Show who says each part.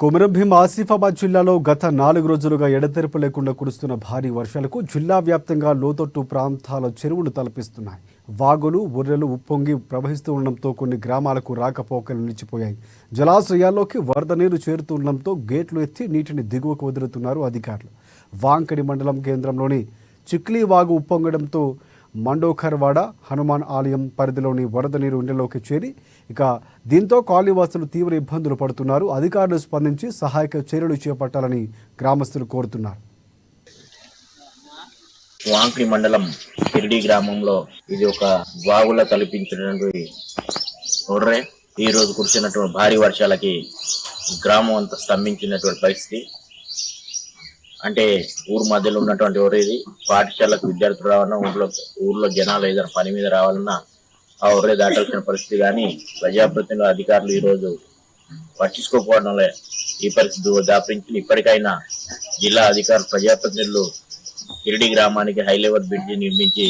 Speaker 1: కొమరం భీం ఆసిఫాబాద్ జిల్లాలో గత 4 రోజులుగా ఎడతెరపు లేకుండా కురుస్తున్న భారీ వర్షాలకు జిల్లా వ్యాప్తంగా లోతట్టు ప్రాంతాల చెరువులు తలపిస్తున్నాయి. వాగులు, ఊర్రెలు ఉప్పొంగి ప్రవహిస్తూ ఉండడంతో కొన్ని గ్రామాలకు రాకపోకలు నిలిచిపోయాయి. జలాశయాల్లోకి వరద నీరు చేరుతుండడంతో గేట్లు ఎత్తి నీటిని దిగువకు వదులుతున్నారు అధికారులు. వాంకడి మండలం కేంద్రంలోని చిక్లీ వాగు ఉప్పొంగడంతో మండోఖర్వాడ హనుమాన్ ఆలయం పరిధిలోని వరద నీరు ఇండ్లలోకి చేరి దీంతో కాలనీవాసులు తీవ్ర ఇబ్బందులు పడుతున్నారు. అధికారులు స్పందించి సహాయక చర్యలు చేపట్టాలని గ్రామస్తులు కోరుతున్నారు.
Speaker 2: వాంకడి మండలం కిరిడి గ్రామంలో ఇది ఒక వాగులా తలపించినటువంటి ఒర్రె. ఈ రోజు కురిసినటువంటి భారీ వర్షాలకి గ్రామం అంతా స్తంభించినటువంటి పరిస్థితి. అంటే ఊరు మధ్యలో ఉన్నటువంటి ఒర్రెది. పాఠశాలకు విద్యార్థులు రావాలన్నా, ఊర్లో జనాలు ఏదైనా పని మీద రావాలన్నా ఆ ఒర్రె దాటాల్సిన పరిస్థితి. కానీ ప్రజాప్రతినిధుల అధికారులు ఈ రోజు పట్టించుకోకపోవడం వల్ల ఈ పరిస్థితి దాపరించి ఇప్పటికైనా జిల్లా అధికారులు ప్రజాప్రతినిధులు కిరిడి గ్రామానికి హై లెవెల్ బ్రిడ్జి నిర్మించి